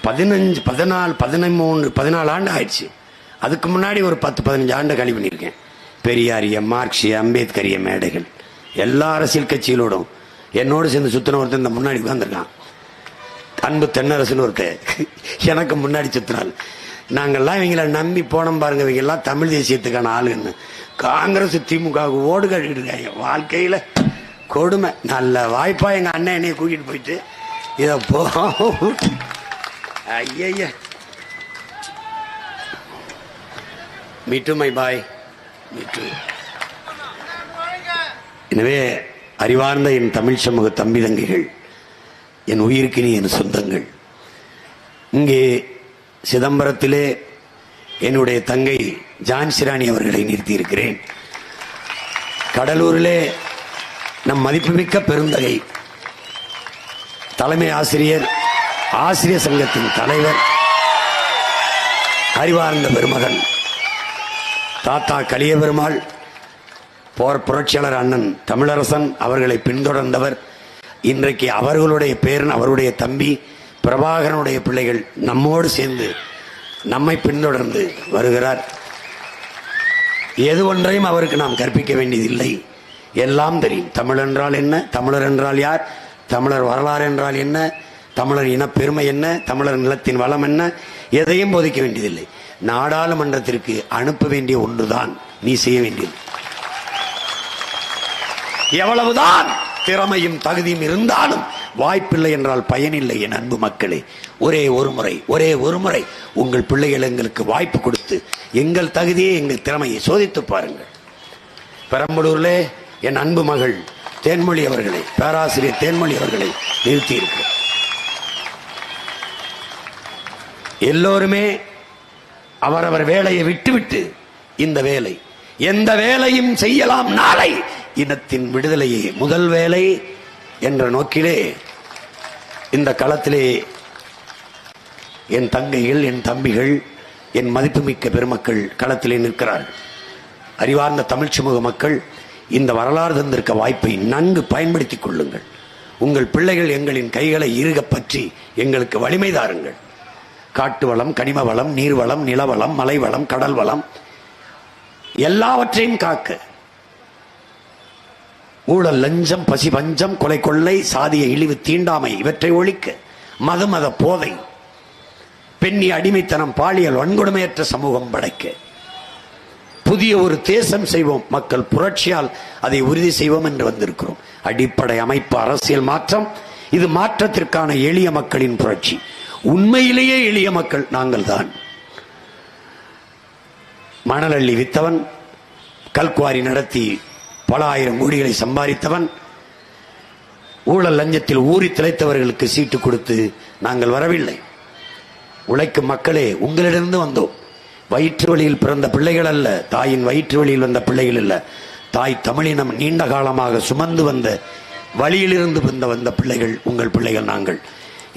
15, 14, 13, 14 ஆண்டு ஆயிடுச்சு. அதுக்கு முன்னாடி ஒரு 10-15 ஆண்டு கழிவு பண்ணியிருக்கேன். பெரியாரிய, மார்க்சிய, அம்பேத்கரிய மேடைகள் எல்லா அரசியல் கட்சிகளோடும் என்னோடு சேர்ந்து சுத்தின ஒருத்தர் இந்த முன்னாடி உட்கார்ந்துருக்கான். அன்பு தென்னரசுன்னு ஒருத்தர் எனக்கு முன்னாடி சுத்தினால். நாங்கள்லாம் இவங்களை நம்பி போனோம் பாருங்க. இவங்க எல்லாம் தமிழ் தேசியத்துக்கான ஆளுன்னு காங்கிரஸ் திமுக ஓடு கட்டிட்டு இருக்காங்க. வாழ்க்கையில கொடுமை. நல்ல வாய்ப்பா எங்க அண்ணன் என்னைய கூட்டிட்டு போயிட்டு இத போ. ஐய மீட்டு மை பாய் மீட்டு. எனவே அறிவார்ந்த என் தமிழ் சமூக தம்பி தங்கைகள், என் உயிருக்கு நீ என் சொந்தங்கள், இங்கே சிதம்பரத்திலே என்னுடைய தங்கை ஜான்சிராணி அவர்களை நிறுத்தியிருக்கிறேன். கடலூரிலே நம் மதிப்புமிக்க பெருந்தகை தலைமை ஆசிரியர், ஆசிரியர் சங்கத்தின் தலைவர், அறிவார்ந்த பெருமகன் தாத்தா கலிய பெருமாள், புரட்சியாளர் அண்ணன் தமிழரசன் அவர்களை பின்தொடர்ந்தவர். இன்றைக்கு அவர்களுடைய பேரன், அவருடைய தம்பி பிரபாகரனுடைய பிள்ளைகள் நம்மோடு சேர்ந்து நம்மை பின்தொடர்ந்து வருகிறார். எது ஒன்றையும் அவருக்கு நாம் கற்பிக்க வேண்டியதில்லை, எல்லாம் தெரியும். தமிழ் என்றால் என்ன, தமிழர் என்றால் யார், தமிழர் வரலாறு என்றால் என்ன, தமிழர் இனப்பெருமை என்ன, தமிழர் நிலத்தின் வளம் என்ன, எதையும் போதிக்க வேண்டியதில்லை. நாடாளுமன்றத்திற்கு அனுப்ப வேண்டிய ஒன்றுதான் நீ செய்ய வேண்டியது. எவ்வளவுதான் திறமையும் தகுதியும் இருந்தாலும் வாய்ப்பில்லை என்றால் பயனில்லை. என் அன்பு மக்களே, ஒரே ஒரு முறை உங்கள் பிள்ளைகள் எங்களுக்கு வாய்ப்பு கொடுத்து எங்கள் தகுதியை, எங்கள் திறமையை சோதித்து பாருங்கள். பெரம்பலூரிலே என் அன்பு மகள் தேன்மொழி அவர்களை, பேராசிரியர் தேன்மொழி அவர்களை நிறுத்தி இருக்கிறார். எல்லோருமே அவரவர் வேலையை விட்டுவிட்டு இந்த வேலை, எந்த வேலையும் செய்யலாம், நாளை இனத்தின் விடுதலையே முதல் வேலை என்ற நோக்கிலே இந்த களத்திலே என் தங்கைகள், என் தம்பிகள், என் மதிப்புமிக்க பெருமக்கள் களத்திலே நிற்கிறார்கள். அறிவார்ந்த தமிழ் சமூக மக்கள், இந்த வரலாறு தந்திருக்க வாய்ப்பை நன்கு பயன்படுத்திக் கொள்ளுங்கள். உங்கள் பிள்ளைகள் எங்களின் கைகளை இறுக பற்றி எங்களுக்கு வலிமை தாருங்கள். காட்டு வளம், கனிம வளம், நீர்வளம், நிலவளம், மலைவளம், கடல் வளம் எல்லாவற்றையும் காக்க, ஊழல், லஞ்சம், பசி, பஞ்சம், கொலை, கொள்ளை, சாதிய இழிவு, தீண்டாமை இவற்றை ஒழிக்க, மத போதை, பெண்ணி அடிமைத்தனம், பாலியல் வன்கொடுமையற்ற சமூகம் படைக்க புதிய ஒரு தேசம் செய்வோம். மக்கள் புரட்சியால் அதை உறுதி செய்வோம் என்று வந்திருக்கிறோம். அடிப்படை அமைப்பு அரசியல் மாற்றம். இது மாற்றத்திற்கான எளிய மக்களின் புரட்சி. உண்மையிலேயே எளிய மக்கள் நாங்கள் தான். மணல் அள்ளி வித்தவன், கல்குவாரி நடத்தி பல ஆயிரம் கோடிகளை சம்பாதித்தவன், ஊழல் லஞ்சத்தில் ஊறி திளைத்தவர்களுக்கு சீட்டு கொடுத்து நாங்கள் வரவில்லை. உழைக்கும் மக்களே, உங்களிடமிருந்து வந்தோம். வயிற்று வழியில் பிறந்த பிள்ளைகள் அல்ல, தாயின் வயிற்று வழியில் வந்த பிள்ளைகள் அல்ல, தாய் தமிழினம் நீண்ட காலமாக சுமந்து வந்த வழியிலிருந்து வந்த பிள்ளைகள், உங்கள் பிள்ளைகள் நாங்கள்.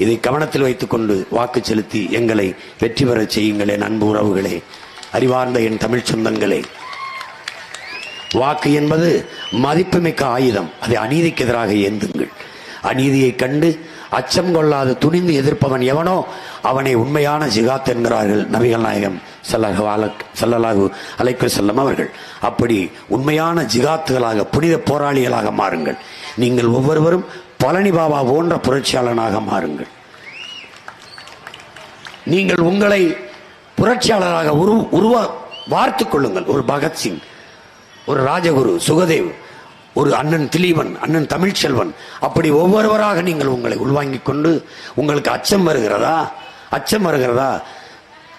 இதை கவனத்தில் வைத்துக் கொண்டு வாக்கு செலுத்தி எங்களை வெற்றி பெற செய்யுங்களே. அன்பு உறவுகளே, அறிவார்ந்த என் தமிழ் சொந்தங்களே, வாக்கு என்பது மதிப்புமிக்க ஆயுதம். அதை அநீதிக்கு எதிராக ஏந்துங்கள். அநீதியை கண்டு அச்சம் கொள்ளாது துணிந்து எதிர்ப்பவன் எவனோ அவனை உண்மையான ஜிகாத் என்கிறார்கள் நபிகள் நாயகம் ஸல்லல்லாஹு அலைஹி வஸல்லம் அவர்கள். அப்படி உண்மையான ஜிகாத்துகளாக, புனித போராளிகளாக மாறுங்கள். நீங்கள் ஒவ்வொருவரும் பழனி பாபா போன்ற புரட்சியாளனாக மாறுங்கள். நீங்கள் உங்களை புரட்சியாளராக வார்த்துக் கொள்ளுங்கள். ஒரு பகத்சிங், ஒரு ராஜகுரு சுகதேவ், ஒரு அண்ணன் திலீபன், அண்ணன் தமிழ்ச்செல்வன், அப்படி ஒவ்வொருவராக நீங்கள் உங்களை உள்வாங்கிக் கொண்டு, உங்களுக்கு அச்சம் வருகிறதா,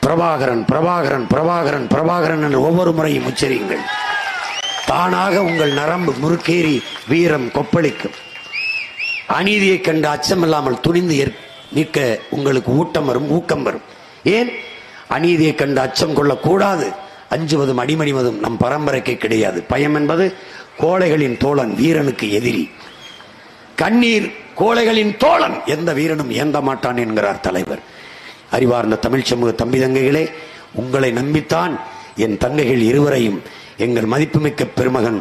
பிரபாகரன் பிரபாகரன் பிரபாகரன் பிரபாகரன் என்று ஒவ்வொரு முறையும் உச்சரியுங்கள். தானாக உங்கள் நரம்பு முறுக்கேறி வீரம் கொப்பளிக்கும். அநீதியை கண்டு அச்சம் இல்லாமல் துணிந்து நிற்க உங்களுக்கு ஊட்டம் வரும், ஊக்கம் வரும். ஏன் அநீதியை கண்டு அச்சம் கொள்ளக்கூடாது? அஞ்சுவதும் அடிமணிவதும் நம் பரம்பரைக்கு கிடையாது. பயம் என்பது கோழைகளின் தோழன், வீரனுக்கு எதிரி. கண்ணீர் கோழைகளின் தோழன், எந்த வீரனும் ஏந்த மாட்டான் என்கிறார் தலைவர். அறிவார்ந்த தமிழ் சமூக தம்பி தங்கைகளே, உங்களை நம்பித்தான் என் தங்கைகள் இருவரையும் எங்கள் மதிப்புமிக்க பெருமகன்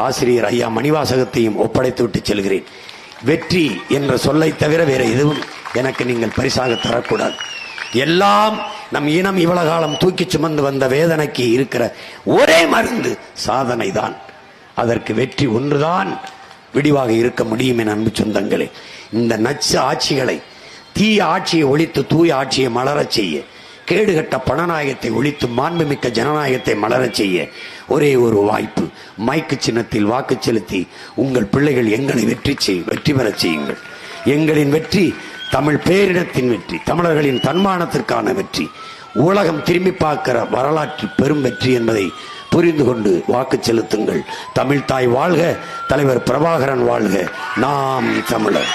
ஆசிரியர் ஐயா மணிவாசகத்தையும் ஒப்படைத்து விட்டு செல்கிறேன். வெற்றி என்ற சொல்லை தவிர வேற எதுவும் எனக்கு நீங்கள் பரிசாக தரக்கூடாது. எல்லாம் நம் இனம் இவ்வளவு காலம் தூக்கி சுமந்து வந்த வேதனைக்கு இருக்கிற ஒரே மருந்து சாதனை தான். அதற்கு வெற்றி ஒன்றுதான் விடிவாக இருக்க முடியும் என் அன்பு சொந்தங்களே. இந்த நச்சு ஆட்சிகளை, தீய ஆட்சியை ஒழித்து தூய ஆட்சியை மலரச் செய்ய, கேடுகட்ட பணநாயகத்தை ஒழித்து மாண்புமிக்க ஜனநாயகத்தை மலரச் செய்ய ஒரே ஒரு வாய்ப்பு. மைக்கு சின்னத்தில் வாக்கு செலுத்தி உங்கள் பிள்ளைகள் எங்களை வெற்றி பெறச் செய்யுங்கள். எங்களின் வெற்றி தமிழ் பேரினத்தின் வெற்றி, தமிழர்களின் தன்மானத்திற்கான வெற்றி, உலகம் திரும்பி பார்க்கிற வரலாற்று பெரும் வெற்றி என்பதை புரிந்து கொண்டு வாக்கு செலுத்துங்கள். தமிழ்தாய் வாழ்க, தலைவர் பிரபாகரன் வாழ்க, நாம் தமிழர்.